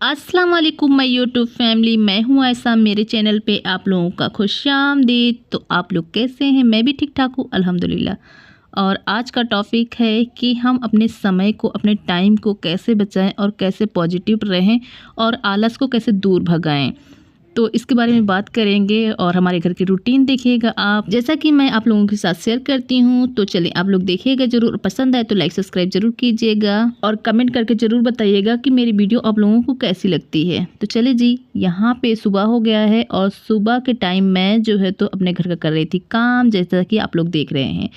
अस्सलाम वालेकुम my YouTube family, मैं हूँ ऐसा। मेरे चैनल पे आप लोगों का खुशामदीद। तो आप लोग कैसे हैं? मैं भी ठीक ठाक हूँ अल्हम्दुलिल्लाह। और आज का टॉपिक है कि हम अपने समय को, अपने टाइम को कैसे बचाएं और कैसे पॉजिटिव रहें और आलस को कैसे दूर भगाएं। तो इसके बारे में बात करेंगे और हमारे घर की रूटीन देखिएगा आप, जैसा कि मैं आप लोगों के साथ शेयर करती हूँ। तो चलिए आप लोग देखिएगा ज़रूर, पसंद आए तो लाइक सब्सक्राइब ज़रूर कीजिएगा और कमेंट करके ज़रूर बताइएगा कि मेरी वीडियो आप लोगों को कैसी लगती है। तो चलिए जी, यहाँ पे सुबह हो गया है और सुबह के टाइम मैं जो है तो अपने घर का कर रही थी काम, जैसा कि आप लोग देख रहे हैं।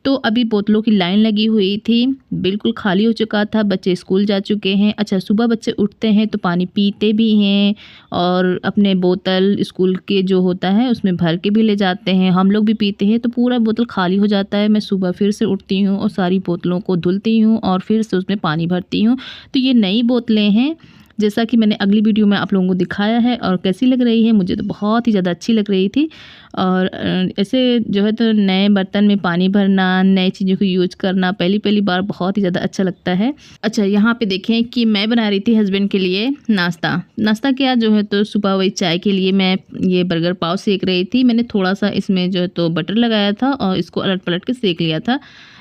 तो अभी बोतलों की लाइन लगी हुई थी, बिल्कुल खाली हो चुका था, बच्चे स्कूल जा चुके हैं। अच्छा, सुबह बच्चे उठते हैं तो पानी पीते भी हैं और अपने बोतल स्कूल के जो होता है उसमें भर के भी ले जाते हैं, हम लोग भी पीते हैं। तो पूरा बोतल खाली हो जाता है। मैं सुबह फिर से उठती हूँ और सारी बोतलों को धुलती हूँ और फिर से उसमें पानी भरती हूँ। तो ये नई बोतलें हैं, जैसा कि मैंने अगली वीडियो में आप लोगों को दिखाया है। और कैसी लग रही है? मुझे तो बहुत ही ज़्यादा अच्छी लग रही थी। और ऐसे जो है तो नए बर्तन में पानी भरना, नई चीज़ों को यूज़ करना पहली पहली बार बहुत ही ज़्यादा अच्छा लगता है। अच्छा, यहाँ पे देखें कि मैं बना रही थी हस्बैंड के लिए नाश्ता क्या जो है तो सुबह वही चाय के लिए मैं ये बर्गर पाव सेक रही थी। मैंने थोड़ा सा इसमें जो है तो बटर लगाया था और इसको अलट पलट के सेक लिया था।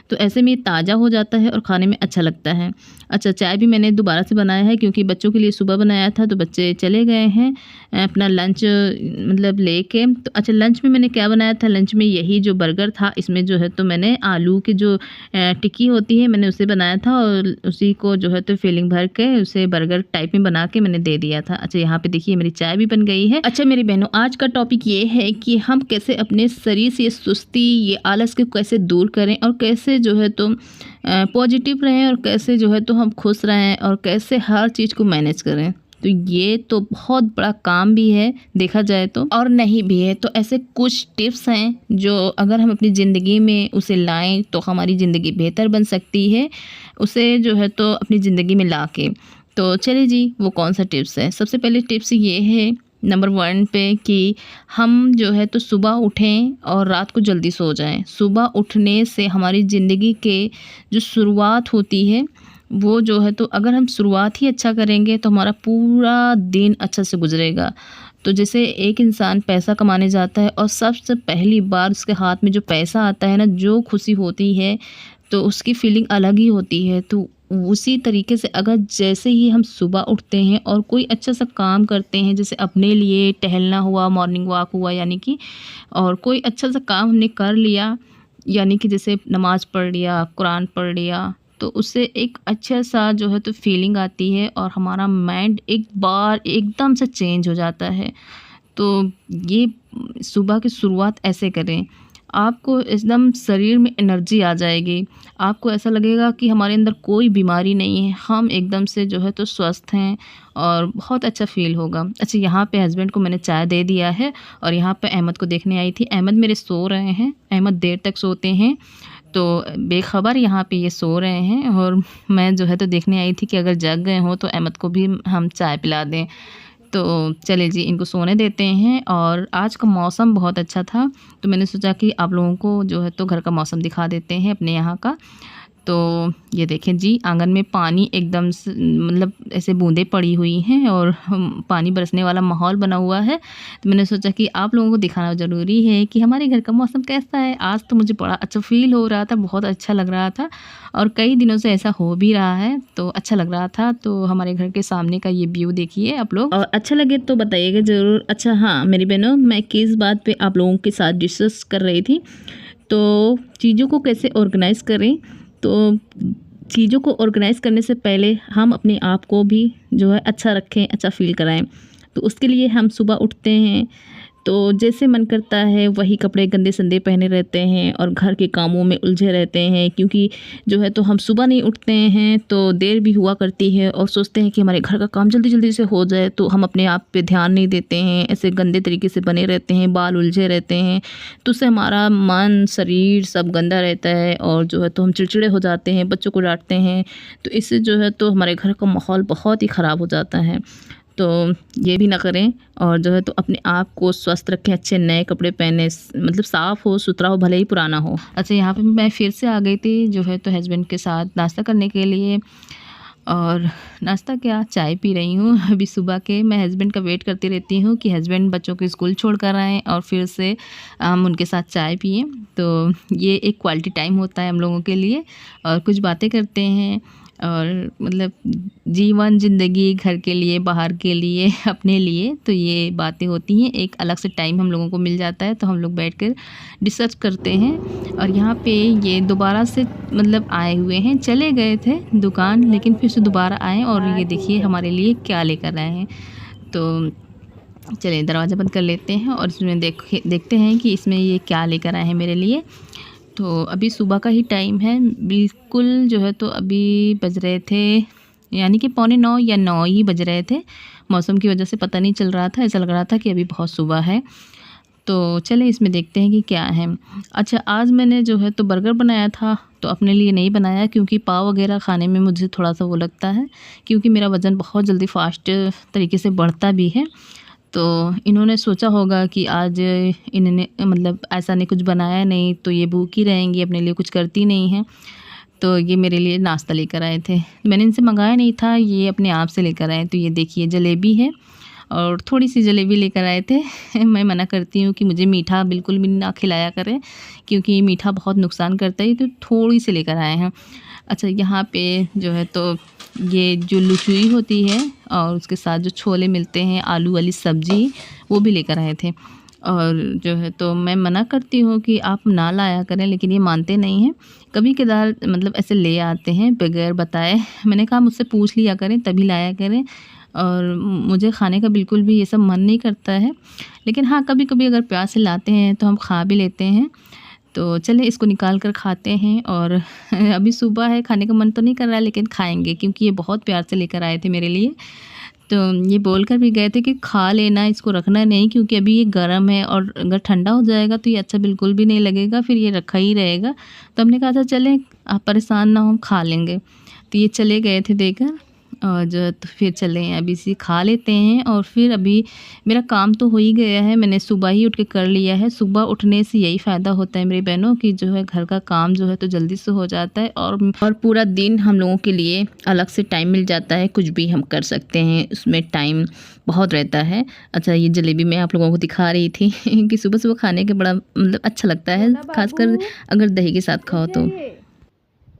तो ऐसे में ताज़ा हो जाता है और खाने में अच्छा लगता है। अच्छा, चाय भी मैंने दोबारा से बनाया है क्योंकि बच्चों के लिए सुबह बनाया था तो बच्चे चले गए हैं अपना लंच मतलब लेके। तो अच्छा, लंच में मैंने क्या बनाया था? लंच में यही जो बर्गर था, इसमें जो है तो मैंने आलू की जो टिक्की होती है मैंने उसे बनाया था और उसी को जो है तो फिलिंग भर के उसे बर्गर टाइप में बना के मैंने दे दिया था। अच्छा, यहाँ पे देखिए मेरी चाय भी बन गई है। अच्छा मेरी बहनों, आज का टॉपिक ये है कि हम कैसे अपने शरीर से ये सुस्ती, ये आलस को कैसे दूर करें और कैसे जो है तो पॉजिटिव रहें और कैसे जो है तो हम खुश रहें और कैसे हर चीज़ को मैनेज करें। तो ये तो बहुत बड़ा काम भी है देखा जाए तो, और नहीं भी है। तो ऐसे कुछ टिप्स हैं जो अगर हम अपनी ज़िंदगी में उसे लाएं तो हमारी ज़िंदगी बेहतर बन सकती है, उसे जो है तो अपनी ज़िंदगी में ला के। तो चलिए जी, वो कौन सा टिप्स है? सबसे पहले टिप्स ये है नंबर 1 पे कि हम जो है तो सुबह उठें और रात को जल्दी सो जाएं। सुबह उठने से हमारी ज़िंदगी के जो शुरुआत होती है वो जो है तो अगर हम शुरुआत ही अच्छा करेंगे तो हमारा पूरा दिन अच्छा से गुजरेगा। तो जैसे एक इंसान पैसा कमाने जाता है और सबसे पहली बार उसके हाथ में जो पैसा आता है ना, जो खुशी होती है तो उसकी फीलिंग अलग ही होती है। तो उसी तरीके से अगर जैसे ही हम सुबह उठते हैं और कोई अच्छा सा काम करते हैं, जैसे अपने लिए टहलना हुआ, मॉर्निंग वॉक हुआ यानी कि, और कोई अच्छा सा काम हमने कर लिया यानी कि जैसे नमाज़ पढ़ लिया, कुरान पढ़ लिया, तो उससे एक अच्छा सा जो है तो फीलिंग आती है और हमारा माइंड एक बार एकदम से चेंज हो जाता है। तो ये सुबह की शुरुआत ऐसे करें, आपको एकदम शरीर में एनर्जी आ जाएगी। आपको ऐसा लगेगा कि हमारे अंदर कोई बीमारी नहीं है, हम एकदम से जो है तो स्वस्थ हैं और बहुत अच्छा फ़ील होगा। अच्छा, यहाँ पे हस्बैंड को मैंने चाय दे दिया है और यहाँ पे अहमद को देखने आई थी। अहमद मेरे सो रहे हैं, अहमद देर तक सोते हैं तो बेखबर यहाँ पे ये सो रहे हैं और मैं जो है तो देखने आई थी कि अगर जग गए हों तो अहमद को भी हम चाय पिला दें। तो चलिए जी, इनको सोने देते हैं। और आज का मौसम बहुत अच्छा था तो मैंने सोचा कि आप लोगों को जो है तो घर का मौसम दिखा देते हैं अपने यहाँ का। तो ये देखें जी, आंगन में पानी एकदम से मतलब ऐसे बूंदें पड़ी हुई हैं और पानी बरसने वाला माहौल बना हुआ है। तो मैंने सोचा कि आप लोगों को दिखाना ज़रूरी है कि हमारे घर का मौसम कैसा है। आज तो मुझे बड़ा अच्छा फ़ील हो रहा था, बहुत अच्छा लग रहा था और कई दिनों से ऐसा हो भी रहा है तो अच्छा लग रहा था। तो हमारे घर के सामने का ये व्यू देखिए आप लोग, और अच्छा लगे तो बताइएगा ज़रूर। अच्छा हाँ मेरी बहनों, मैं किस बात पे आप लोगों के साथ डिस्कस कर रही थी, तो चीज़ों को कैसे ऑर्गेनाइज़ करें। तो चीज़ों को ऑर्गेनाइज़ करने से पहले हम अपने आप को भी जो है अच्छा रखें, अच्छा फ़ील कराएं। तो उसके लिए हम सुबह उठते हैं तो जैसे मन करता है वही कपड़े गंदे संदे पहने रहते हैं और घर के कामों में उलझे रहते हैं, क्योंकि जो है तो हम सुबह नहीं उठते हैं तो देर भी हुआ करती है और सोचते हैं कि हमारे घर का काम जल्दी जल्दी से हो जाए, तो हम अपने आप पे ध्यान नहीं देते हैं, ऐसे गंदे तरीके से बने रहते हैं, बाल उलझे रहते हैं। तो उससे हमारा मन, शरीर सब गंदा रहता है और जो है तो हम चिड़चिड़े हो जाते हैं, बच्चों को डांटते हैं। तो इससे जो है तो हमारे घर का माहौल बहुत ही ख़राब हो जाता है। तो ये भी ना करें और जो है तो अपने आप को स्वस्थ रखें, अच्छे नए कपड़े पहने, मतलब साफ़ हो सुथरा हो, भले ही पुराना हो। अच्छा, यहाँ पे मैं फिर से आ गई थी जो है तो हस्बैंड के साथ नाश्ता करने के लिए। और नाश्ता क्या, चाय पी रही हूँ अभी सुबह के। मैं हस्बैंड का वेट करती रहती हूँ कि हस्बैंड बच्चों को स्कूल छोड़ कर आएँ और फिर से हम उनके साथ चाय पिएँ। तो ये एक क्वालिटी टाइम होता है हम लोगों के लिए, और कुछ बातें करते हैं, और मतलब जीवन ज़िंदगी घर के लिए, बाहर के लिए, अपने लिए, तो ये बातें होती हैं। एक अलग से टाइम हम लोगों को मिल जाता है, तो हम लोग बैठकर डिस्कस करते हैं। और यहाँ पे ये दोबारा से मतलब आए हुए हैं, चले गए थे दुकान लेकिन फिर से दोबारा आए, और ये देखिए हमारे लिए क्या लेकर आए हैं। तो चलिए दरवाज़ा बंद कर लेते हैं और इसमें देखते हैं कि इसमें ये क्या लेकर आए हैं मेरे लिए। तो अभी सुबह का ही टाइम है, बिल्कुल जो है तो अभी बज रहे थे यानी कि 8:45 या 9 ही बज रहे थे। मौसम की वजह से पता नहीं चल रहा था, ऐसा लग रहा था कि अभी बहुत सुबह है। तो चलिए इसमें देखते हैं कि क्या है। अच्छा, आज मैंने जो है तो बर्गर बनाया था, तो अपने लिए नहीं बनाया क्योंकि पाव वगैरह खाने में मुझे थोड़ा-सा वो लगता है, क्योंकि मेरा वज़न बहुत जल्दी फ़ास्ट तरीके से बढ़ता भी है। तो इन्होंने सोचा होगा कि आज इन्होंने मतलब ऐसा नहीं कुछ बनाया नहीं, तो ये भूखी रहेंगी, अपने लिए कुछ करती नहीं हैं। तो ये मेरे लिए नाश्ता लेकर आए थे। मैंने इनसे मँगाया नहीं था, ये अपने आप से लेकर आए। तो ये देखिए जलेबी है, और थोड़ी-सी जलेबी लेकर आए थे। मैं मना करती हूँ कि मुझे मीठा बिल्कुल भी ना खिलाया करें, क्योंकि मीठा बहुत नुकसान करता है, तो थोड़ी-सी लेकर आए हैं। अच्छा, यहाँ पे जो है तो ये जो लुचुई होती है और उसके साथ जो छोले मिलते हैं, आलू वाली सब्ज़ी, वो भी लेकर आए थे। और जो है तो मैं मना करती हूँ कि आप ना लाया करें, लेकिन ये मानते नहीं हैं। कभी-कभार मतलब ऐसे ले आते हैं बगैर बताए। मैंने कहा मुझसे पूछ लिया करें तभी लाया करें, और मुझे खाने का बिल्कुल भी ये सब मन नहीं करता है। लेकिन हाँ, कभी-कभी अगर प्यार से लाते हैं तो हम खा भी लेते हैं। तो चलिए इसको निकाल कर खाते हैं। और अभी सुबह है, खाने का मन तो नहीं कर रहा है, लेकिन खाएँगे क्योंकि ये बहुत प्यार से लेकर आए थे मेरे लिए। तो ये बोल कर भी गए थे कि खा लेना, इसको रखना नहीं, क्योंकि अभी ये गर्म है और अगर ठंडा हो जाएगा तो ये अच्छा बिल्कुल भी नहीं लगेगा, फिर ये रखा ही रहेगा। तो हमने कहा था चलें, आप परेशान ना हो, हम खा लेंगे। तो ये चले गए थे देकर, और जो है तो फिर चले हैं, अभी इसे खा लेते हैं। और फिर अभी मेरा काम तो हो ही गया है, मैंने सुबह ही उठ के कर लिया है। सुबह उठने से यही फ़ायदा होता है मेरी बहनों कि जो है घर का काम जो है तो जल्दी से हो जाता है, और पूरा दिन हम लोगों के लिए अलग से टाइम मिल जाता है, कुछ भी हम कर सकते हैं, उसमें टाइम बहुत रहता है। अच्छा, ये जलेबी मैं आप लोगों को दिखा रही थी कि सुबह-सुबह खाने के बड़ा मतलब अच्छा लगता है, ख़ासकर अगर दही के साथ खाओ तो।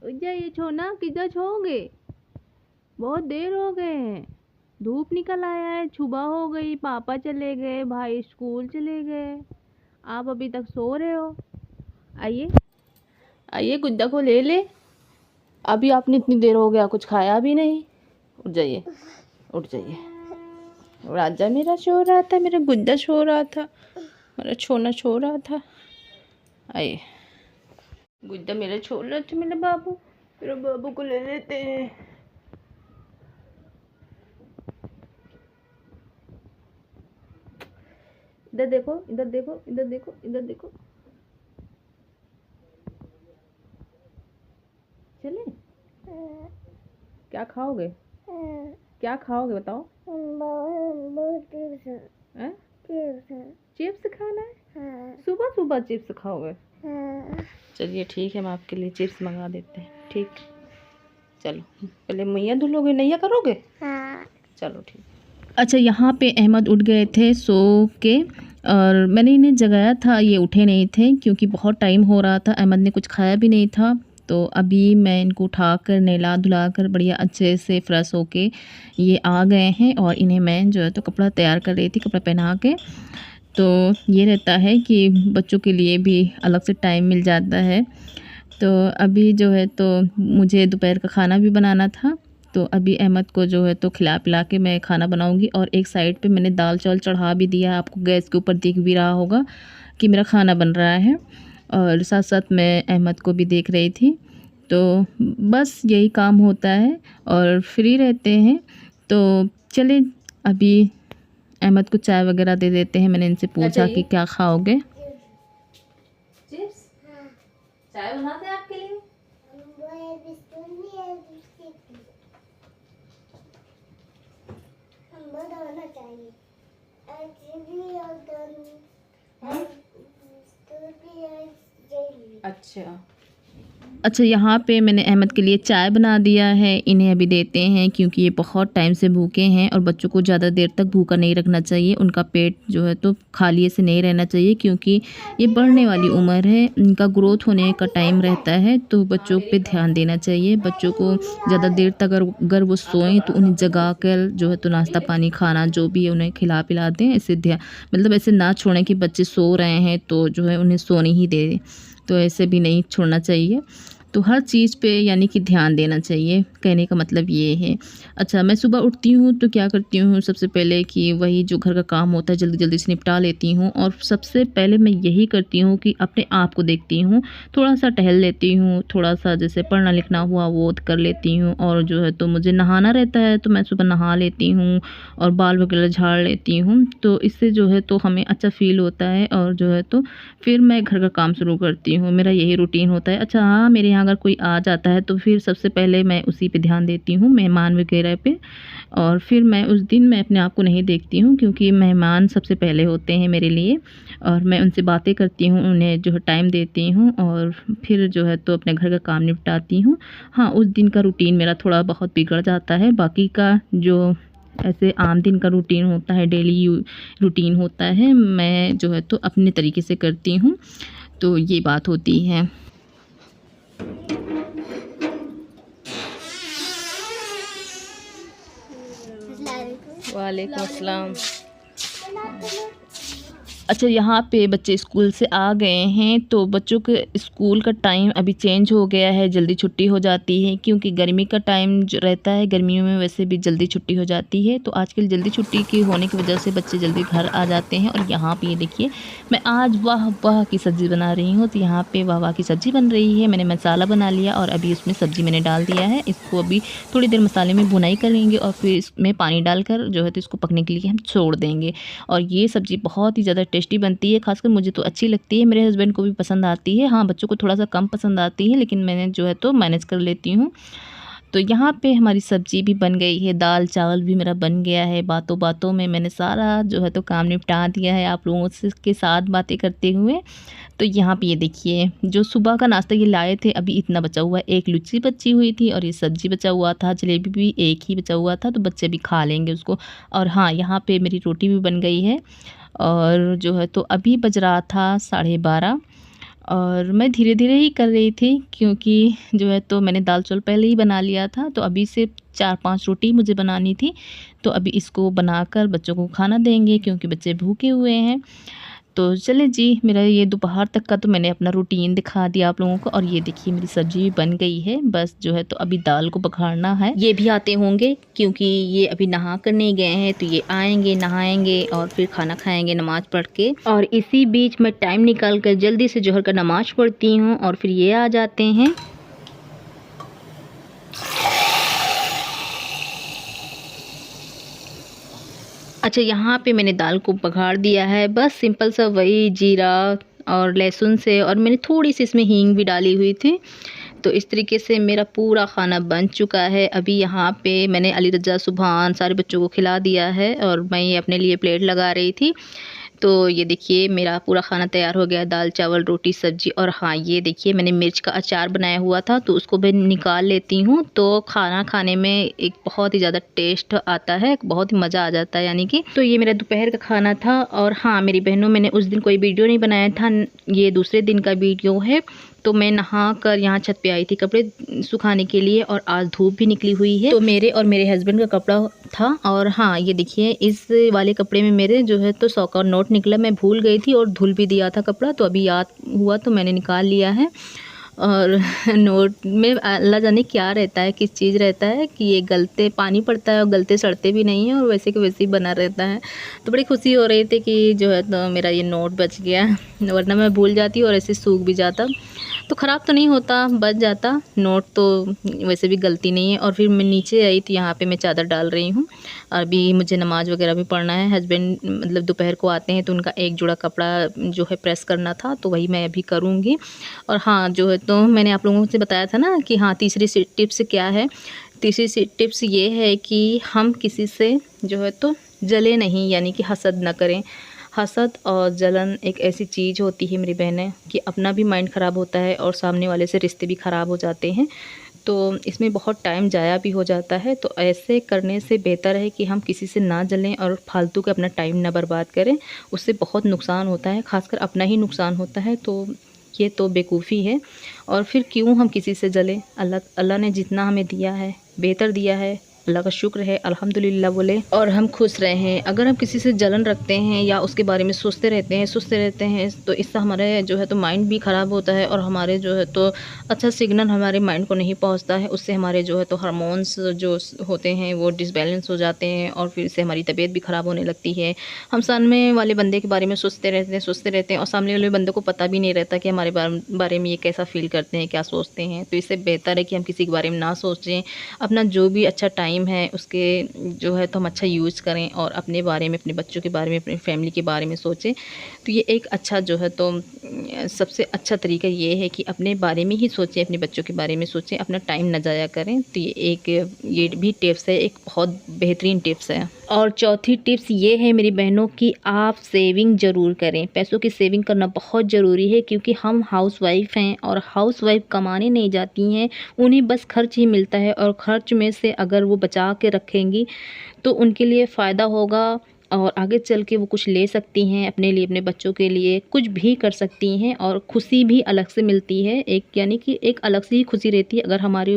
ये छोना किधर छोगे? बहुत देर हो गए हैं, धूप निकल आया है, सुबह हो गई, पापा चले गए, भाई स्कूल चले गए, आप अभी तक सो रहे हो। आइए आइए, गुड्डा को ले ले। अभी आपने इतनी देर हो गया कुछ खाया भी नहीं। उठ जाइए, उठ जाइए। राजा मेरा सो रहा था, मेरा गुड्डा सो रहा था, मेरा छोना सो रहा था। आइए, गुड्डा मेरा सो रहा था, मेरा बाबू को ले लेते हैं। इधर देखो, इधर देखो, इधर देखो, इधर देखो। चले, क्या खाओगे? क्या खाओगे बताओ? हैं? चिप्स खाना है? सुबह सुबह चिप्स खाओगे? चलिए ठीक है, हम आपके लिए चिप्स मंगा देते हैं। ठीक, चलो पहले मैया धुलोगे, नैया करोगे? चलो ठीक। अच्छा, यहाँ पे अहमद उठ गए थे सो के, और मैंने इन्हें जगाया था, ये उठे नहीं थे क्योंकि बहुत टाइम हो रहा था। अहमद ने कुछ खाया भी नहीं था, तो अभी मैं इनको उठाकर नहला धुला कर बढ़िया अच्छे से फ्रेश होके ये आ गए हैं, और इन्हें मैं जो है तो कपड़ा तैयार कर रही थी, कपड़ा पहना के। तो ये रहता है कि बच्चों के लिए भी अलग से टाइम मिल जाता है। तो अभी जो है तो मुझे दोपहर का खाना भी बनाना था, तो अभी अहमद को जो है तो खिला पिला के मैं खाना बनाऊंगी। और एक साइड पे मैंने दाल चावल चढ़ा भी दिया है, आपको गैस के ऊपर दिख भी रहा होगा कि मेरा खाना बन रहा है। और साथ साथ मैं अहमद को भी देख रही थी। तो बस यही काम होता है और फ्री रहते हैं। तो चलिए अभी अहमद को चाय वगैरह दे देते हैं। मैंने इनसे पूछा कि क्या खाओगे। चिप्स? चाय बनाते हैं आपके लिए? अच्छा, अच्छा, यहाँ पे मैंने अहमद के लिए चाय बना दिया है, इन्हें अभी देते हैं क्योंकि ये बहुत टाइम से भूखे हैं और बच्चों को ज़्यादा देर तक भूखा नहीं रखना चाहिए। उनका पेट जो है तो खाली ऐसे नहीं रहना चाहिए क्योंकि ये बढ़ने वाली उम्र है, इनका ग्रोथ होने का टाइम रहता है, तो बच्चों पे ध्यान देना चाहिए। बच्चों को ज़्यादा देर तक अगर वो सोएं तो उन्हें जगा कर जो है तो नाश्ता पानी खाना जो भी है उन्हें खिला पिला दें। ऐसे मतलब ऐसे ना छोड़ें कि बच्चे सो रहे हैं तो जो है उन्हें सोने ही दें, तो ऐसे भी नहीं छोड़ना चाहिए। तो हर चीज़ पे यानी कि ध्यान देना चाहिए, कहने का मतलब ये है। अच्छा, मैं सुबह उठती हूँ तो क्या करती हूँ, सबसे पहले कि वही जो घर का काम होता है जल्दी जल्दी से निपटा लेती हूँ और सबसे पहले मैं यही करती हूँ कि अपने आप को देखती हूँ, थोड़ा-सा टहल लेती हूँ, थोड़ा-सा जैसे पढ़ना लिखना हुआ वो कर लेती हूँ और जो है तो मुझे नहाना रहता है तो मैं सुबह नहा लेती हूँ और बाल वगैरह झाड़ लेती हूँ। तो इससे जो है तो हमें अच्छा फ़ील होता है और जो है तो फिर मैं घर का काम शुरू करती हूँ, मेरा यही रूटीन होता है। अच्छा हाँ, मेरे यहाँ अगर कोई आ जाता है तो फिर सबसे पहले मैं उसी पे ध्यान देती हूँ, मेहमान वगैरह पे। और फिर मैं उस दिन मैं अपने आप को नहीं देखती हूँ क्योंकि मेहमान सबसे पहले होते हैं मेरे लिए और मैं उनसे बातें करती हूँ, उन्हें जो है टाइम देती हूँ और फिर जो है तो अपने घर का काम निपटाती हूँ। हाँ, उस दिन का रूटीन मेरा थोड़ा बहुत बिगड़ जाता है, बाकी का जो ऐसे आम दिन का रूटीन होता है, डेली रूटीन होता है, मैं जो है तो अपने तरीके से करती हूँ। तो ये बात होती है। वालेकुम अस्सलाम। अच्छा, यहाँ पे बच्चे स्कूल से आ गए हैं तो बच्चों के स्कूल का टाइम अभी चेंज हो गया है, जल्दी छुट्टी हो जाती है क्योंकि गर्मी का टाइम जो रहता है, गर्मियों में वैसे भी जल्दी छुट्टी हो जाती है। तो आजकल जल्दी छुट्टी की होने की वजह से बच्चे जल्दी घर आ जाते हैं। और यहाँ पे ये देखिए, मैं आज वाह वाह की सब्ज़ी बना रही हूँ। तो यहाँ पे वाह वाह की सब्ज़ी बन रही है, मैंने मसाला बना लिया और अभी उसमें सब्ज़ी मैंने डाल दिया है। इसको अभी थोड़ी देर मसाले में भुनाई करेंगे और फिर इसमें पानी डालकर जो है तो इसको पकने के लिए हम छोड़ देंगे। और ये सब्ज़ी बहुत ही ज़्यादा टेस्टी बनती है, खासकर मुझे तो अच्छी लगती है, मेरे हस्बैंड को भी पसंद आती है। हाँ, बच्चों को थोड़ा सा कम पसंद आती है लेकिन मैंने जो है तो मैनेज कर लेती हूँ। तो यहाँ पे हमारी सब्ज़ी भी बन गई है, दाल चावल भी मेरा बन गया है। बातों बातों में मैंने सारा जो है तो काम निपटा दिया है आप लोगों से के साथ बातें करते हुए। तो यहाँ पे ये देखिए, जो सुबह का नाश्ता ये लाए थे अभी इतना बचा हुआ है, एक लुच्ची बची हुई थी और ये सब्ज़ी बचा हुआ था, जलेबी भी एक ही बचा हुआ था, तो बच्चे भी खा लेंगे उसको। और हाँ, यहाँ पे मेरी रोटी भी बन गई है और जो है तो अभी बज रहा था 12:30 और मैं धीरे-धीरे ही कर रही थी क्योंकि जो है तो मैंने दाल चावल पहले ही बना लिया था, तो अभी सिर्फ़ 4-5 रोटी मुझे बनानी थी। तो अभी इसको बनाकर बच्चों को खाना देंगे क्योंकि बच्चे भूखे हुए हैं। तो चलें जी, मेरा ये दोपहर तक का तो मैंने अपना रूटीन दिखा दिया आप लोगों को। और ये देखिए मेरी सब्ज़ी भी बन गई है, बस जो है तो अभी दाल को बघाड़ना है। ये भी आते होंगे क्योंकि ये अभी नहा कर नहीं गए हैं, तो ये आएंगे, नहाएंगे और फिर खाना खाएंगे नमाज़ पढ़ के। और इसी बीच मैं टाइम निकाल कर जल्दी से जोहर का नमाज़ पढ़ती हूँ और फिर ये आ जाते हैं। अच्छा, यहाँ पे मैंने दाल को बघाड़ दिया है, बस सिंपल सा वही जीरा और लहसुन से, और मैंने थोड़ी सी इसमें हींग भी डाली हुई थी। तो इस तरीके से मेरा पूरा खाना बन चुका है। अभी यहाँ पे मैंने अली रज़ा सुभान सारे बच्चों को खिला दिया है और मैं ये अपने लिए प्लेट लगा रही थी। तो ये देखिए मेरा पूरा खाना तैयार हो गया, दाल चावल रोटी सब्ज़ी। और हाँ, ये देखिए मैंने मिर्च का अचार बनाया हुआ था तो उसको मैं निकाल लेती हूँ, तो खाना खाने में एक बहुत ही ज़्यादा टेस्ट आता है, बहुत ही मज़ा आ जाता है यानी कि। तो ये मेरा दोपहर का खाना था। और हाँ मेरी बहनों, मैंने उस दिन कोई वीडियो नहीं बनाया था, ये दूसरे दिन का वीडियो है। तो मैं नहा कर यहाँ छत पे आई थी कपड़े सुखाने के लिए और आज धूप भी निकली हुई है, तो मेरे और मेरे हस्बैंड का कपड़ा था। और हाँ ये देखिए इस वाले कपड़े में मेरे जो है तो 100 का नोट निकला, मैं भूल गई थी और धुल भी दिया था कपड़ा, तो अभी याद हुआ तो मैंने निकाल लिया है। और नोट में अल्लाह जाने क्या रहता है, किस चीज़ रहता है कि ये गलते पानी पड़ता है और गलते सड़ते भी नहीं हैं और वैसे के वैसे ही बना रहता है। तो बड़ी खुशी हो रही थी कि जो है तो मेरा ये नोट बच गया, वरना मैं भूल जाती और ऐसे सूख भी जाता। तो ख़राब तो नहीं होता, बच जाता नोट, तो वैसे भी गलती नहीं है। और फिर मैं नीचे आई तो यहाँ पे मैं चादर डाल रही हूँ। अभी मुझे नमाज़ वगैरह भी पढ़ना है, हस्बैंड मतलब दोपहर को आते हैं तो उनका एक जोड़ा कपड़ा जो है प्रेस करना था, तो वही मैं अभी करूँगी। और हाँ जो है तो मैंने आप लोगों से बताया था ना कि हाँ तीसरी टिप्स क्या है। तीसरी टिप्स ये है कि हम किसी से जो है तो जले नहीं, यानी कि हसद न करें। हसद और जलन एक ऐसी चीज़ होती है मेरी बहनें कि अपना भी माइंड ख़राब होता है और सामने वाले से रिश्ते भी ख़राब हो जाते हैं। तो इसमें बहुत टाइम ज़ाया भी हो जाता है। तो ऐसे करने से बेहतर है कि हम किसी से ना जलें और फालतू का अपना टाइम ना बर्बाद करें। उससे बहुत नुकसान होता है, ख़ासकर अपना ही नुकसान होता है। तो ये तो बेवकूफ़ी है। और फिर क्यों हम किसी से जलें? अल्लाह ने जितना हमें दिया है बेहतर दिया है, अल्लाह का शुक्र है, अल्हम्दुलिल्लाह बोले और हम खुश रहें। अगर हम किसी से जलन रखते हैं या उसके बारे में सोचते रहते हैं तो इससे हमारे जो है तो माइंड भी ख़राब होता है और हमारे जो है तो अच्छा सिग्नल हमारे माइंड को नहीं पहुंचता है। उससे हमारे जो है तो हार्मोन्स जो होते हैं वो डिसबैलेंस हो जाते हैं और फिर इससे हमारी तबीयत भी ख़राब होने लगती है। हम सामने वाले बंदे के बारे में सोचते रहते हैं और सामने वाले बंदे को पता भी नहीं रहता कि हमारे बारे में ये कैसा फ़ील करते हैं, क्या सोचते हैं। तो इससे बेहतर है कि हम किसी के बारे में ना सोचें। अपना जो भी अच्छा टाइम है उसके जो है तो हम अच्छा यूज़ करें और अपने बारे में, अपने बच्चों के बारे में, अपनी फैमिली के बारे में सोचें। तो ये एक अच्छा जो है तो सबसे अच्छा तरीका ये है कि अपने बारे में ही सोचें, अपने बच्चों के बारे में सोचें, अपना टाइम ना ज़ाया करें। तो ये भी टिप्स है, एक बहुत बेहतरीन टिप्स है। और चौथी टिप्स ये है मेरी बहनों कि आप सेविंग ज़रूर करें। पैसों की सेविंग करना बहुत ज़रूरी है क्योंकि हम हाउसवाइफ हैं और हाउसवाइफ कमाने नहीं जाती हैं, उन्हें बस खर्च ही मिलता है और खर्च में से अगर वो बचा के रखेंगी तो उनके लिए फ़ायदा होगा और आगे चल के वो कुछ ले सकती हैं अपने लिए, अपने बच्चों के लिए कुछ भी कर सकती हैं और खुशी भी अलग से मिलती है। एक यानी कि एक अलग से ही खुशी रहती है अगर हमारे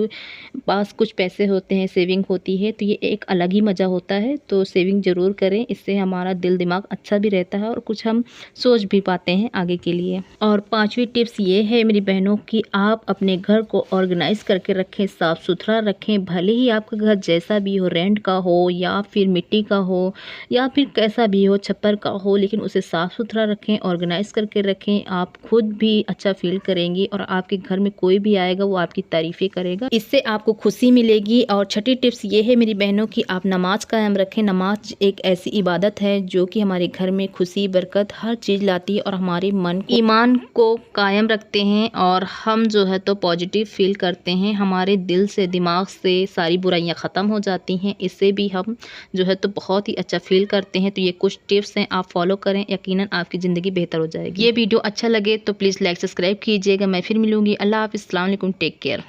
पास कुछ पैसे होते हैं, सेविंग होती है तो ये एक अलग ही मज़ा होता है। तो सेविंग ज़रूर करें, इससे हमारा दिल दिमाग अच्छा भी रहता है और कुछ हम सोच भी पाते हैं आगे के लिए। और पाँचवीं टिप्स ये है मेरी बहनों कि आप अपने घर को ऑर्गेनाइज़ करके रखें, साफ़ सुथरा रखें। भले ही आपका घर जैसा भी हो, रेंट का हो या फिर मिट्टी का हो या फिर कैसा भी हो, छप्पर का हो, लेकिन उसे साफ़ सुथरा रखें, ऑर्गेनाइज़ करके रखें। आप खुद भी अच्छा फ़ील करेंगी और आपके घर में कोई भी आएगा वो आपकी तारीफ़ें करेगा, इससे आपको खुशी मिलेगी। और छठी टिप्स ये है मेरी बहनों कि आप नमाज़ कायम रखें। नमाज एक ऐसी इबादत है जो कि हमारे घर में खुशी, बरकत हर चीज़ लाती है और हमारे मन ईमान को कायम रखते हैं और हम जो है तो पॉजिटिव फ़ील करते हैं। हमारे दिल से, दिमाग से सारी बुराइयाँ ख़त्म हो जाती हैं। इससे भी हम जो है तो बहुत ही अच्छा फ़ील करते हैं। तो ये कुछ टिप्स हैं, आप फॉलो करें, यकीनन आपकी ज़िंदगी बेहतर हो जाएगी। ये वीडियो अच्छा लगे तो प्लीज़ लाइक सब्सक्राइब कीजिएगा। मैं फिर मिलूँगी। अल्लाह हाफ़िज़, अस्सलाम वालेकुम, टेक केयर।